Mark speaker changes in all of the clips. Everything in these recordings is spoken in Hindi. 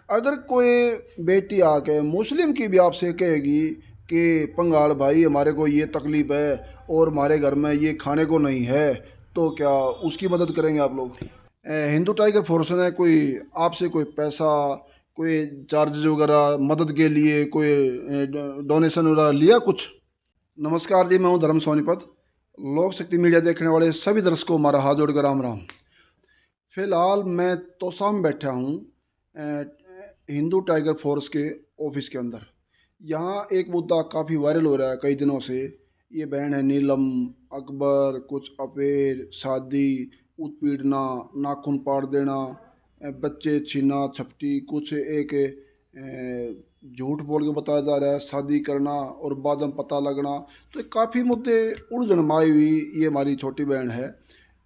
Speaker 1: अगर कोई बेटी आके मुस्लिम की भी आपसे कहेगी कि पंगाल भाई हमारे को ये तकलीफ़ है और हमारे घर में ये खाने को नहीं है, तो क्या उसकी मदद करेंगे आप लोग? हिंदू टाइगर फोर्स ने कोई आपसे कोई पैसा, कोई चार्जेज वगैरह मदद के लिए कोई डोनेशन वगैरह लिया कुछ? नमस्कार जी, मैं हूँ धर्म सोनीपत। लोक शक्ति मीडिया देखने वाले सभी दर्शकों को हमारा हाथ जोड़कर राम राम। फिलहाल मैं तोसा में बैठा हूँ हिंदू टाइगर फोर्स के ऑफिस के अंदर। यहाँ एक मुद्दा काफ़ी वायरल हो रहा है कई दिनों से। ये बहन है नीलम, अकबर, कुछ अफेयर, शादी, उत्पीड़ना, नाखून पाड़ देना, बच्चे छीना झपटी, कुछ एक झूठ बोल के बताया जा रहा है शादी करना और बाद में पता लगना। तो काफ़ी मुद्दे उलझन माई हुई ये हमारी छोटी बहन है।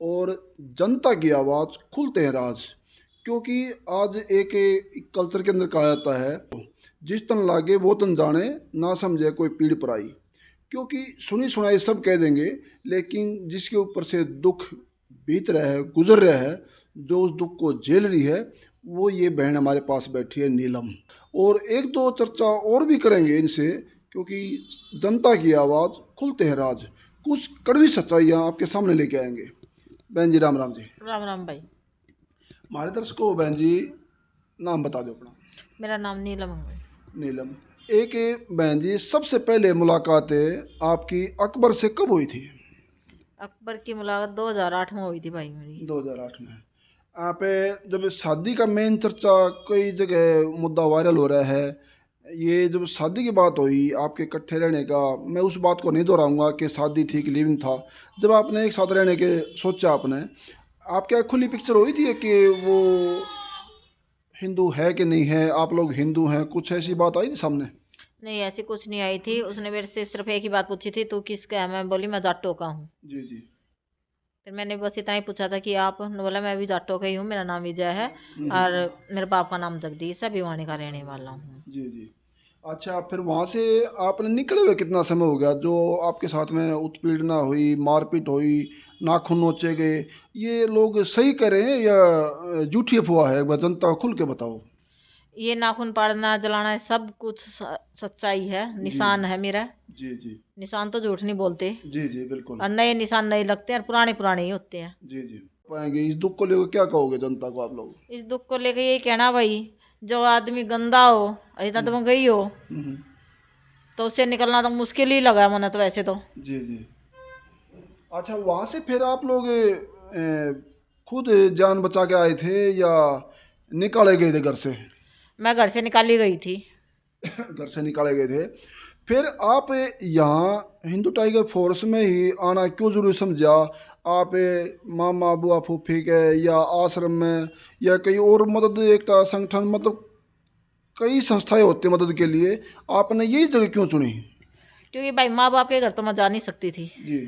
Speaker 1: और जनता की आवाज़ खुलते हैं राज, क्योंकि आज एक कल्चर के अंदर कहा जाता है जिस तन लागे वो तन जाने, ना समझे कोई पीड़ पराई। क्योंकि सुनी सुनाई सब कह देंगे, लेकिन जिसके ऊपर से दुख बीत रहा है, गुजर रहा है, जो उस दुख को झेल रही है, वो ये बहन हमारे पास बैठी है नीलम। और एक दो चर्चा और भी करेंगे इनसे, क्योंकि जनता की आवाज़ खुलते हैं राज, कुछ कड़वी सच्चाइयाँ आपके सामने लेके आएंगे। बहन जी राम राम जी।
Speaker 2: राम राम भाई।
Speaker 1: हमारे दर्शकों को बहन जी नाम बता दो अपना।
Speaker 2: मेरा नाम नीलम है।
Speaker 1: नीलम, एक बहन जी सबसे पहले मुलाकात आपकी अकबर से कब हुई थी?
Speaker 2: अकबर की मुलाकात 2008 में हुई थी भाई मेरी।
Speaker 1: 2008 में। आप जब शादी का मेन चर्चा कई जगह मुद्दा वायरल हो रहा है, ये जब शादी की बात हुई आपके इकट्ठे रहने का, मैं उस बात को नहीं दोहराऊंगा कि शादी थी कि लिविंग था। जब आपने एक साथ रहने के सोचा आपने, आप क्या खुली पिक्चर हुई थी कि वो हिंदू है कि नहीं है, आप लोग हिंदू हैं, कुछ ऐसी बात आई थी सामने?
Speaker 2: नहीं, ऐसी कुछ नहीं आई थी। उसने मेरे से सिर्फ एक ही बात पूछी थी, तू किसका है? मैं बोली मैं जाटो का हूँ।
Speaker 1: जी जी।
Speaker 2: फिर मैंने बस इतना ही पूछा था कि आप? बोला मैं भी जाटो का ही हूँ, मेरा नाम विजय है और
Speaker 1: हम्म।
Speaker 2: मेरे बाप का नाम जगदीश है, भिवानी का रहने वाला हूँ।
Speaker 1: जी जी। अच्छा, फिर वहाँ से आपने निकले हुए कितना समय हो गया? जो आपके साथ में उत्पीड़ना हुई, मारपीट हुई, नाखून नोचे गए, ये लोग सही कह रहे हैं या झूठी अफवाह है? एक बार जनता को खुल के बताओ।
Speaker 2: ये नाखून पाड़ना जलाना है, सब कुछ सच्चाई है।
Speaker 1: जी
Speaker 2: निशान है मेरा।
Speaker 1: जी। जी
Speaker 2: निशान तो झूठ नहीं बोलते।
Speaker 1: जी। जी बिल्कुल।
Speaker 2: और नए निशान नहीं लगते और पुराने पुराने ही होते हैं।
Speaker 1: जी जी। पाएंगे इस दुख को लेकर क्या कहोगे जनता को आप लोग?
Speaker 2: इस दुख को लेके यही कहना भाई, जो आदमी गंदा हो, इतना तो मैं गई हो,
Speaker 1: हम्म।
Speaker 2: तो उससे निकलना तो मुश्किल ही लगा मैंने तो वैसे तो।
Speaker 1: जी जी। अच्छा, वहाँ से फिर आप लोग खुद जान बचा के आए थे या निकाले गए थे घर से?
Speaker 2: मैं घर से निकाली गई थी।
Speaker 1: घर से निकाले गए थे। फिर आप यहाँ हिंदू टाइगर फोर्स में ही आना क्यों जरूरी समझा? आप मामा बुआ फूफी के या आश्रम में या कहीं और मदद एक संगठन, मतलब कई संस्थाएं होती हैं मदद के लिए, आपने यही जगह क्यों चुनी?
Speaker 2: क्योंकि भाई माँ बाप के घर तो मैं जा नहीं सकती थी।
Speaker 1: जी।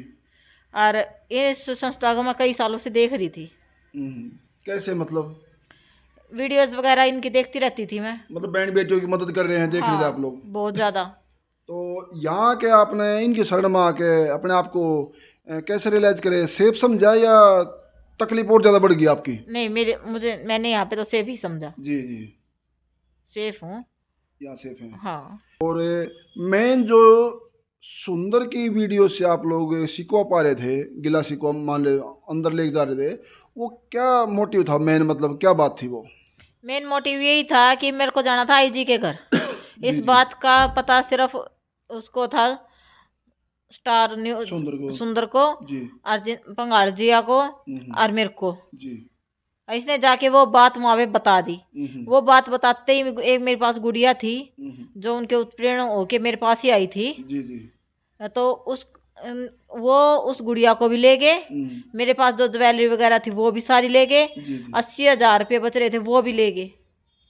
Speaker 2: और इस संस्था को मैं कई सालों से देख रही थी।
Speaker 1: हम्म। कैसे मतलब?
Speaker 2: वीडियोस वगैरह इनकी देखती रहती थी मैं।
Speaker 1: मतलब बहन बेटियों की मदद कर रहे हैं, देख रहे थे आप
Speaker 2: हाँ,
Speaker 1: लोग?
Speaker 2: बहुत ज़्यादा।
Speaker 1: तो यहाँ के आपने इनकी शरण में आके अपने आप को कैसे रियलाइज करे, सेफ समझा या तकलीफ और ज़्यादा बढ़ गई आपकी?
Speaker 2: नहीं, मैंने यहाँ पे तो सेफ ही समझा।
Speaker 1: जी जी।
Speaker 2: सेफ हूँ।
Speaker 1: यहाँ सेफ हैं।
Speaker 2: हाँ।
Speaker 1: और मेन जो सुंदर की वीडियो से आप लोग शिकवा पा रहे थे, गिला शिकवा मान ले अंदर लेके जा रहे थे, वो क्या मोटिव था मेन, मतलब क्या बात थी वो?
Speaker 2: मेन मोटिव यही था कि मेरे को जाना था आईजी के घर।
Speaker 1: जी
Speaker 2: इस
Speaker 1: जी।
Speaker 2: बात का पता सिर्फ उसको था, स्टार न्यूज
Speaker 1: सुंदर को।
Speaker 2: सुंदर को,
Speaker 1: जी।
Speaker 2: अर्जुन पंगार जिया को
Speaker 1: हम्म।
Speaker 2: और मेरे को।
Speaker 1: जी।
Speaker 2: इसने जाके वो बात वहाँ पे बता दी।
Speaker 1: हम्म।
Speaker 2: वो बात बताते ही एक मेरे पास गुड़िया थी,
Speaker 1: हम्म।
Speaker 2: जो उनके उत्पीड़न होके मेरे पास ही आई थी।
Speaker 1: जी जी।
Speaker 2: तो वो उस गुड़िया को भी ले गए।
Speaker 1: हम्म।
Speaker 2: मेरे पास जो ज्वेलरी वगैरह थी वो भी सारी ले गए।
Speaker 1: जी जी।
Speaker 2: 80,000 रुपये बच रहे थे, वो भी ले गए।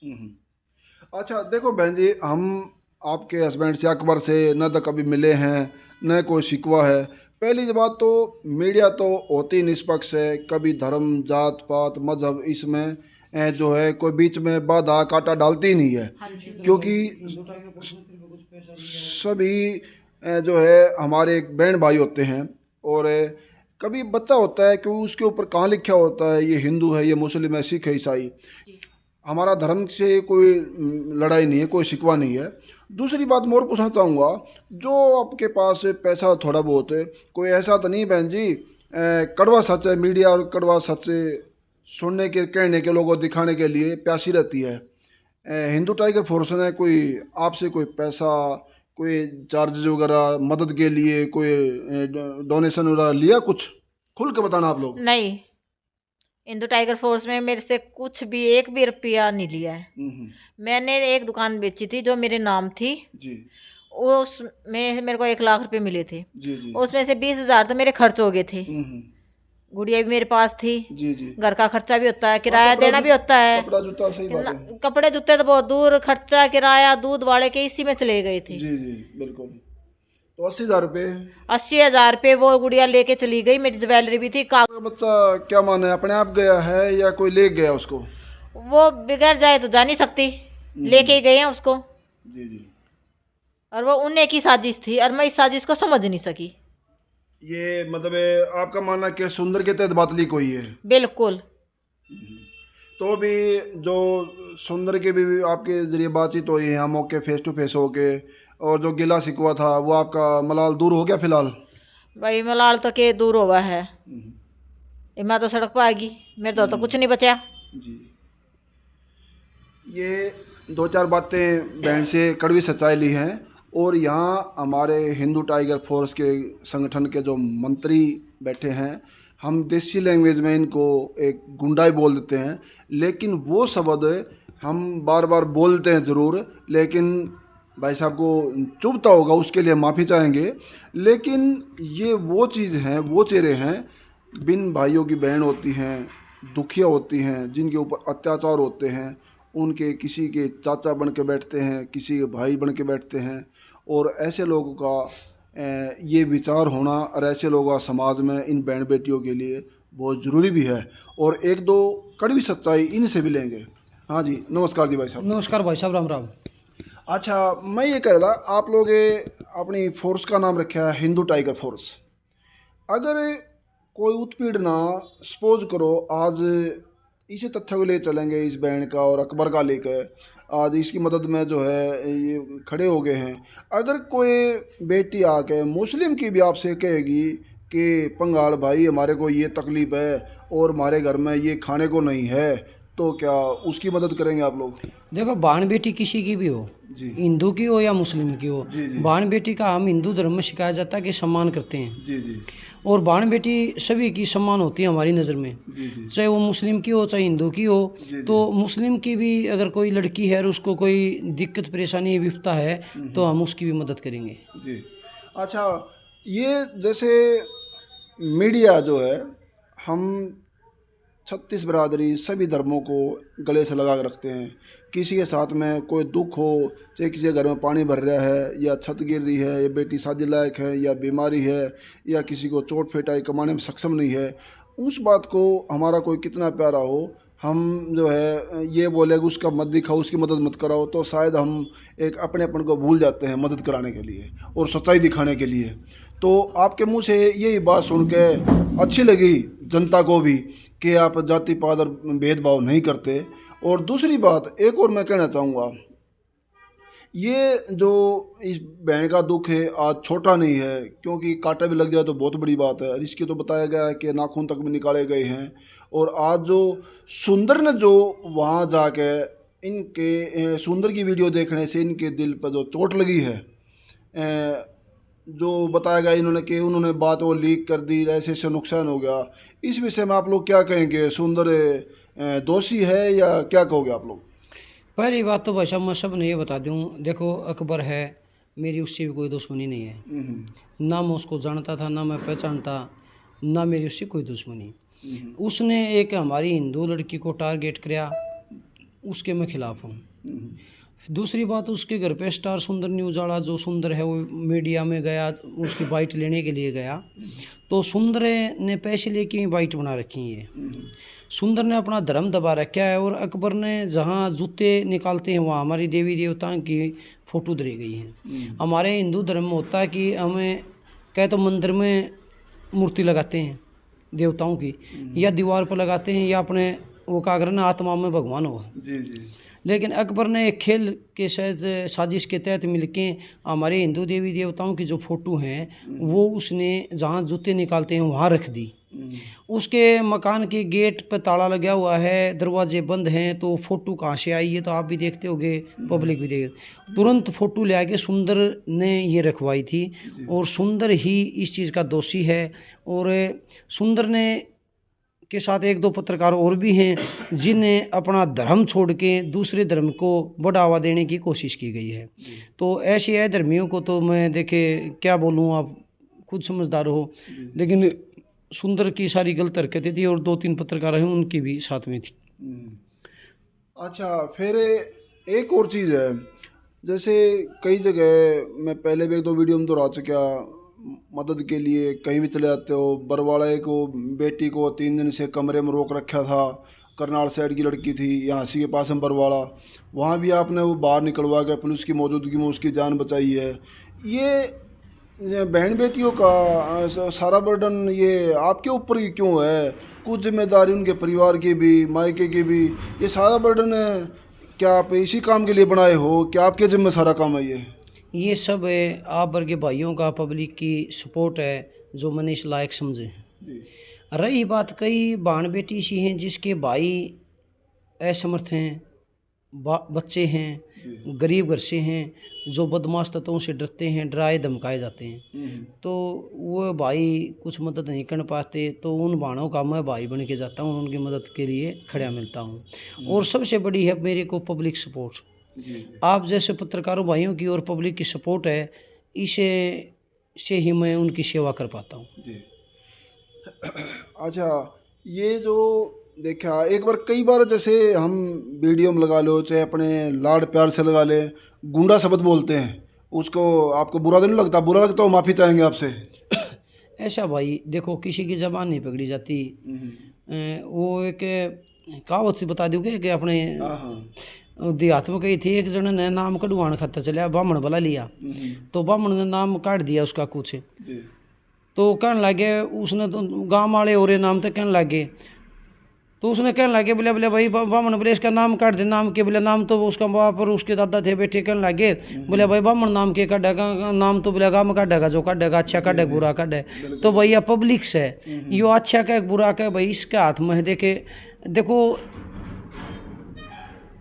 Speaker 1: हम्म। अच्छा देखो बहन जी, हम आपके हस्बैंड से अकबर से न तो कभी मिले हैं न कोई शिकवा है। पहली बात तो मीडिया तो होती निष्पक्ष है, कभी धर्म जात पात मजहब इसमें जो है कोई बीच में बाधा कांटा डालती ही नहीं है।
Speaker 2: हाँ जी।
Speaker 1: क्योंकि सभी जो है हमारे एक बहन भाई होते हैं। और कभी बच्चा होता है कि उसके ऊपर कहाँ लिखा होता है ये हिंदू है, ये मुस्लिम है, सिख है, ईसाई। हमारा धर्म से कोई लड़ाई नहीं है, कोई शिकवा नहीं है। दूसरी बात मैं और पूछना चाहूँगा, जो आपके पास पैसा थोड़ा बहुत है, कोई ऐसा तो नहीं बहन जी कड़वा सच है, मीडिया और कड़वा सच सुनने के कहने के लोगों को दिखाने के लिए प्यासी रहती है। हिंदू टाइगर फोर्स ने कोई आपसे कोई पैसा, कोई चार्ज वगैरह मदद के लिए कोई डोनेशन वगैरह लिया? कुछ खुल के बताना आप लोग।
Speaker 2: नहीं, हिंदू टाइगर फोर्स में मेरे से कुछ भी एक भी रुपया नहीं लिया है। मैंने एक दुकान बेची थी जो मेरे नाम थी
Speaker 1: जी
Speaker 2: उसमें मेरे को 1 लाख रुपए मिले थे।
Speaker 1: जी जी
Speaker 2: उसमें से 20,000 तो मेरे खर्च हो गए थे। गुड़िया भी मेरे पास थी,
Speaker 1: जी जी।
Speaker 2: घर का खर्चा भी होता है, किराया
Speaker 1: कपड़ा
Speaker 2: देना भी होता है।
Speaker 1: कपड़ा जूता सही बात है।
Speaker 2: कपड़े जूते तो बहुत दूर, खर्चा किराया दूध वाले के इसी में चले गए थे।
Speaker 1: जी जी बिल्कुल। तो 80,000 रुपये
Speaker 2: 80,000 रुपये वो गुड़िया लेके चली गई। मेरी ज्वेलरी भी थी।
Speaker 1: बच्चा क्या माने, अपने आप गया है या कोई ले गया उसको?
Speaker 2: वो बगैर जाए तो जा नहीं सकती, लेके ही गए हैं उसको।
Speaker 1: जी जी।
Speaker 2: और वो उन्हीं की साजिश थी और मैं इस साजिश को समझ नहीं सकी।
Speaker 1: ये मतलब आपका मानना कि सुंदर के तहत बात लीक हुई है?
Speaker 2: बिल्कुल।
Speaker 1: तो भी जो सुंदर के भी आपके जरिए बातचीत हुई है, हम मौके फेस टू फेस होके, और जो गिला शिकवा था वो आपका मलाल दूर हो गया फिलहाल?
Speaker 2: भाई मलाल तो के दूर हुआ है। मैं तो सड़क पर आ गई, मेरे तो कुछ नहीं बचा।
Speaker 1: जी। ये 2-4 बातें बहन से कड़वी सच्चाई ली हैं। और यहाँ हमारे हिंदू टाइगर फोर्स के संगठन के जो मंत्री बैठे हैं, हम देसी लैंग्वेज में इनको एक गुंडाई बोल देते हैं, लेकिन वो शब्द हम बार बार बोलते हैं ज़रूर, लेकिन भाई साहब को चुभता होगा, उसके लिए माफ़ी चाहेंगे। लेकिन ये वो चीज़ हैं, वो चेहरे हैं, बिन भाइयों की बहन होती हैं, दुखिया होती हैं, जिनके ऊपर अत्याचार होते हैं, उनके किसी के चाचा बन के बैठते हैं, किसी के भाई बन के बैठते हैं। और ऐसे लोगों का ये विचार होना और ऐसे लोगों का समाज में इन बहन बेटियों के लिए बहुत ज़रूरी भी है। और एक दो कड़वी सच्चाई इनसे भी लेंगे। हाँ जी, नमस्कार जी भाई साहब।
Speaker 3: नमस्कार भाई साहब, राम राम।
Speaker 1: अच्छा, मैं ये कह रहा था, आप लोग अपनी फोर्स का नाम रखा है हिंदू टाइगर फोर्स। अगर कोई उत्पीड़ना, सपोज करो आज इसी तथ्य को ले चलेंगे, इस बहन का और अकबर का लेकर, आज इसकी मदद में जो है ये खड़े हो गए हैं। अगर कोई बेटी आके मुस्लिम की भी आपसे कहेगी कि पंगाल भाई हमारे को ये तकलीफ़ है और हमारे घर में ये खाने को नहीं है, तो क्या उसकी मदद करेंगे आप लोग?
Speaker 3: देखो, बहन बेटी किसी की भी हो,
Speaker 1: जी
Speaker 3: हिंदू की हो या मुस्लिम की हो,
Speaker 1: जी जी
Speaker 3: बहन बेटी का हम हिंदू धर्म में सिखाया जाता है कि सम्मान करते हैं।
Speaker 1: जी जी
Speaker 3: और बहन बेटी सभी की सम्मान होती है हमारी नज़र में,
Speaker 1: जी जी
Speaker 3: चाहे वो मुस्लिम की हो चाहे हिंदू की हो।
Speaker 1: जी।
Speaker 3: तो मुस्लिम की भी अगर कोई लड़की है और उसको कोई दिक्कत परेशानी विपता है तो हम उसकी भी मदद करेंगे।
Speaker 1: जी। अच्छा, ये जैसे मीडिया जो है, हम 36 बरादरी सभी धर्मों को गले से लगा कर रखते हैं। किसी के साथ में कोई दुख हो, चाहे किसी के घर में पानी भर रहा है या छत गिर रही है या बेटी शादी लायक है या बीमारी है या किसी को चोट फेटाई कमाने में सक्षम नहीं है, उस बात को हमारा कोई कितना प्यारा हो, हम जो है ये बोले कि उसका मत दिखाओ, उसकी मदद मत कराओ, तो शायद हम एक अपनेपन को भूल जाते हैं मदद कराने के लिए और सच्चाई दिखाने के लिए। तो आपके मुंह से यही बात सुन के अच्छी लगी जनता को भी कि आप जाति पात और भेदभाव नहीं करते। और दूसरी बात एक और मैं कहना चाहूँगा, ये जो इस बहन का दुख है आज छोटा नहीं है, क्योंकि कांटा भी लग जाए तो बहुत बड़ी बात है। इसके तो बताया गया है कि नाखून तक भी निकाले गए हैं। और आज जो सुंदर ने जो वहाँ जाके इनके सुंदर की वीडियो देखने से इनके दिल पर जो चोट लगी है, जो बताया गया इन्होंने कि उन्होंने बात वो लीक कर दी, ऐसे ऐसे नुकसान हो गया, इस विषय में आप लोग क्या कहेंगे? सुंदर दोषी है या क्या कहोगे आप लोग?
Speaker 3: पहली बात तो भाई साहब मैं सब ने ये बता दूँ, देखो अकबर है, मेरी उससे भी कोई दुश्मनी नहीं है। ना मैं उसको जानता था, ना मैं पहचानता, ना मेरी उससे कोई दुश्मनी। उसने एक हमारी हिंदू लड़की को टारगेट किया, उसके मैं खिलाफ हूँ। दूसरी बात, उसके घर पे स्टार सुंदर न्यूज़ वाला जो सुंदर है वो मीडिया में गया, उसकी बाइट लेने के लिए गया, तो सुंदर ने पैसे लेके बाइट बना रखी है। सुंदर ने अपना धर्म दबा रखा है। और अकबर ने जहाँ जूते निकालते हैं वहाँ हमारी देवी देवताओं की फ़ोटो धरी गई है। हमारे हिंदू धर्म में होता है कि हमें कहे तो मंदिर में मूर्ति लगाते हैं देवताओं की, या दीवार पर लगाते हैं, या अपने वो क्या करे ना, आत्मा में भगवान हो।
Speaker 1: जी जी।
Speaker 3: लेकिन अकबर ने एक खेल के शायद साजिश के तहत मिलके हमारे हिंदू देवी देवताओं की जो फोटो हैं वो उसने जहाँ जूते निकालते हैं वहाँ रख दी। उसके मकान के गेट पर ताला लगा हुआ है, दरवाजे बंद हैं, तो फोटो कहाँ से आई है तो आप भी देखते होगे, पब्लिक भी देखे। तुरंत फोटो ले आके सुंदर ने ये रखवाई थी और सुंदर ही इस चीज़ का दोषी है। और सुंदर ने के साथ एक दो पत्रकार और भी हैं जिन्हें अपना धर्म छोड़ के दूसरे धर्म को बढ़ावा देने की कोशिश की गई है। तो ऐसे अधर्मियों को तो मैं देखे क्या बोलूँ, आप खुद समझदार हो। लेकिन सुंदर की सारी गलत हरकतें थी और 2-3 पत्रकार हैं उनकी भी साथ में थी।
Speaker 1: अच्छा, फिर एक और चीज़ है, जैसे कई जगह मैं पहले भी 1-2 वीडियो में दोहरा चुका, मदद के लिए कहीं भी चले जाते हो। बरवाड़ा को बेटी को 3 दिन से कमरे में रोक रखा था, करनाल साइड की लड़की थी, यहाँ सी के पास में बरवाड़ा, वहाँ भी आपने वो बाहर निकलवा के पुलिस की मौजूदगी में उसकी जान बचाई है। ये बहन बेटियों का सारा बर्डन ये आपके ऊपर ही क्यों है? कुछ जिम्मेदारी उनके परिवार की भी, मायके की भी, ये सारा बर्डन क्या आप इसी काम के लिए बनाए हो? क्या आपके जिम्मे सारा काम है
Speaker 3: ये सब आप वर्ग भाइयों का, पब्लिक की सपोर्ट है जो मैंने इस लायक समझे। रही बात, कई बहन बेटी सी हैं जिसके भाई असमर्थ हैं, बच्चे हैं, गरीब घर से हैं, जो बदमाश तत्वों से डरते हैं, डराए धमकाए जाते हैं, तो वो भाई कुछ मदद नहीं कर पाते, तो उन भाइयों का मैं भाई बन के जाता हूँ, उनकी मदद के लिए खड़ा मिलता हूँ। और सबसे बड़ी है मेरे को पब्लिक सपोर्ट। आप जैसे पत्रकारों भाइयों की और पब्लिक की सपोर्ट है, इसे से ही मैं उनकी सेवा कर पाता हूँ।
Speaker 1: अच्छा, ये जो देखा एक बार, कई बार जैसे हम वीडियो में लगा लो, चाहे अपने लाड प्यार से लगा ले, गुंडा शब्द बोलते हैं, उसको आपको बुरा तो नहीं लगता? बुरा लगता हो माफ़ी चाहेंगे आपसे?
Speaker 3: ऐसा भाई देखो, किसी की जबान नहीं पकड़ी जाती। वो एक कहावत से बता दोगे कि अपने देहात में कही थी, एक जन ने नाम कढ़वाण खातर चलिया, ब्राह्मण भला लिया, तो ब्राह्मण ने नाम काट दिया उसका कुछ, तो कहने लगे उसने, तो गाँव वाले और नाम तो कहने लगे, तो उसने कहने लगे बोले बोले भाई ब्राह्मण बोले इसका नाम काट दे, नाम के बोले नाम तो उसका बाप और उसके दादा थे बेटे, कहने लगे बोले भाई ब्राह्मण नाम के काटेगा, नाम तो बोले गाँव में काटेगा, जो काटेगा अच्छा काटे बुरा काटे। तो भैया पब्लिक से यो अच्छा का बुरा का भाई इसके हाथ में देखे। देखो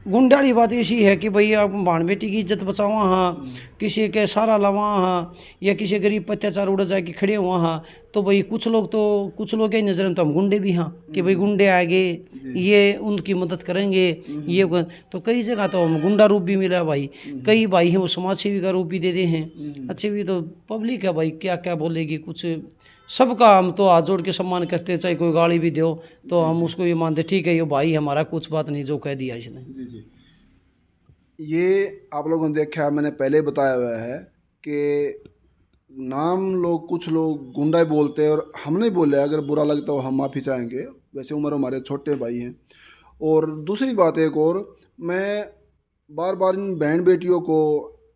Speaker 3: गुंडाली बात ऐसी है कि भाई आप बहन बेटी की इज्जत बचावा हाँ, किसी के सारा लवा हाँ, या किसी गरीब पर अत्याचार उड़ जाए कि खड़े हुआ हाँ, तो भाई कुछ लोग की नज़र में तो हम गुंडे भी हाँ कि भाई गुंडे आगे ये उनकी मदद करेंगे, ये तो कई जगह तो हम गुंडा रूप भी मिला भाई। कई भाई हैं वो समाज सेवी का रूप भी दे हैं, अच्छे भी। तो पब्लिक है भाई, क्या क्या बोलेगी, कुछ सबका हम तो हाथ जोड़ के सम्मान करते हैं, चाहे कोई गाली भी दो तो हम उसको ये मानते ठीक है ये भाई हमारा, कुछ बात नहीं जो कह दिया इसने।
Speaker 1: जी। ये आप लोगों ने देखा है, मैंने पहले बताया हुआ है कि नाम कुछ लोग गुंडा बोलते हैं, और हमने बोले अगर बुरा लगता हो हम माफ़ी चाहेंगे, वैसे उम्र हमारे छोटे भाई हैं। और दूसरी बात एक और, मैं बार बार इन बहन बेटियों को,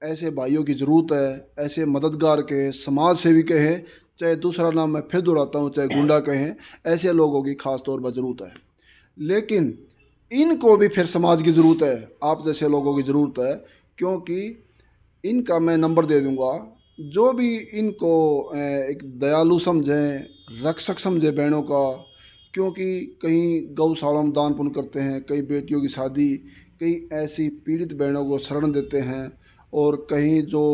Speaker 1: ऐसे भाइयों की ज़रूरत है, ऐसे मददगार के, समाज सेवी के हैं, चाहे दूसरा नाम मैं फिर दोहराता हूँ, चाहे गुंडा कहें, ऐसे लोगों की ख़ास तौर पर ज़रूरत है। लेकिन इनको भी फिर समाज की ज़रूरत है, आप जैसे लोगों की ज़रूरत है, क्योंकि इनका मैं नंबर दे दूँगा, जो भी इनको एक दयालु समझें, रक्षक समझे बहनों का, क्योंकि कहीं गौशाला में दान पुण्य करते हैं, कई बेटियों की शादी, कई ऐसी पीड़ित बहनों को शरण देते हैं, और कहीं जो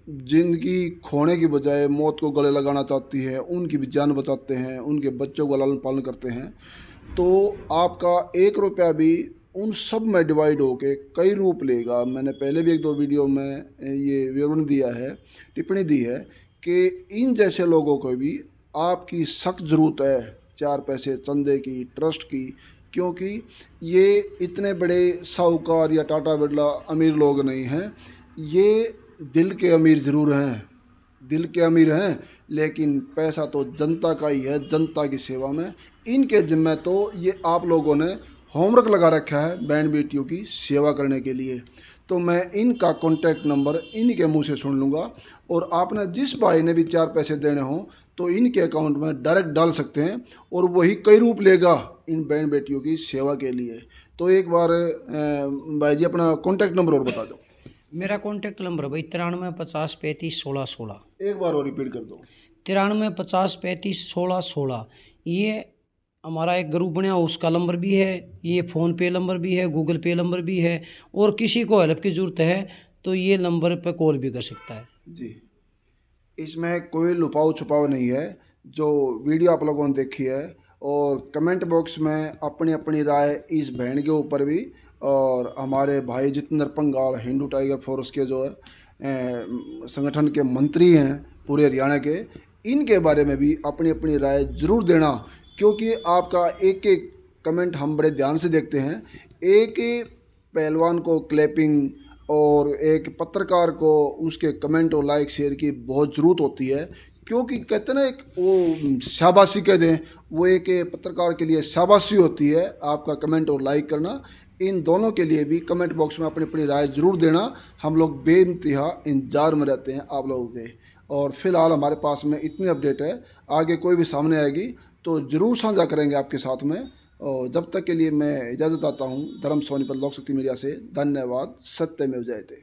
Speaker 1: ज़िंदगी खोने की बजाय मौत को गले लगाना चाहती है उनकी भी जान बचाते हैं, उनके बच्चों का लालन पालन करते हैं। तो आपका 1 रुपया भी उन सब में डिवाइड होके कई रूप लेगा। मैंने पहले भी 1-2 वीडियो में ये विवरण दिया है, टिप्पणी दी है कि इन जैसे लोगों को भी आपकी सख्त ज़रूरत है, 4 पैसे चंदे की, ट्रस्ट की, क्योंकि ये इतने बड़े साहूकार या टाटा बिरला अमीर लोग नहीं हैं, ये दिल के अमीर ज़रूर हैं, दिल के अमीर हैं, लेकिन पैसा तो जनता का ही है, जनता की सेवा में। इनके जिम्मे तो ये आप लोगों ने होमवर्क लगा रखा है बहन बेटियों की सेवा करने के लिए। तो मैं इनका कॉन्टैक्ट नंबर इन्हीं के मुंह से सुन लूँगा, और आपने जिस भाई ने भी 4 पैसे देने हों तो इनके अकाउंट में डायरेक्ट डाल सकते हैं और वही कई रूप लेगा इन बहन बेटियों की सेवा के लिए। तो एक बार भाई जी अपना कॉन्टैक्ट नंबर और बता दो।
Speaker 3: मेरा कॉन्टैक्ट नंबर भाई 93 50 35 16 16।
Speaker 1: एक बार और रिपीट कर दो।
Speaker 3: 93 50 35 16 16। ये हमारा एक ग्रुप बना, उसका नंबर भी है, ये फ़ोन पे नंबर भी है, गूगल पे नंबर भी है, और किसी को हेल्प की ज़रूरत है तो ये नंबर पर कॉल भी कर सकता है
Speaker 1: जी। इसमें कोई लुपाव छुपाव नहीं है। जो वीडियो आप लोगों ने देखी है, और कमेंट बॉक्स में अपनी अपनी राय इस बहन के ऊपर भी, और हमारे भाई जितेंद्र पंगाल हिंदू टाइगर फोर्स के जो है संगठन के मंत्री हैं पूरे हरियाणा के, इनके बारे में भी अपनी अपनी राय ज़रूर देना, क्योंकि आपका एक एक कमेंट हम बड़े ध्यान से देखते हैं। एक पहलवान को क्लैपिंग और एक पत्रकार को उसके कमेंट और लाइक शेयर की बहुत ज़रूरत होती है, क्योंकि कहते हैं ना एक वो शाबाशी कह दें, वो एक पत्रकार के लिए शाबाशी होती है आपका कमेंट और लाइक करना। इन दोनों के लिए भी कमेंट बॉक्स में अपनी अपनी राय ज़रूर देना। हम लोग बेइंतहा इंतजार में रहते हैं आप लोगों के। और फिलहाल हमारे पास में इतनी अपडेट है, आगे कोई भी सामने आएगी तो ज़रूर साझा करेंगे आपके साथ में। और जब तक के लिए मैं इजाज़त चाहता हूँ धर्म सोनीपत लोक शक्ति मीडिया से। धन्यवाद। सत्यमेव जयते।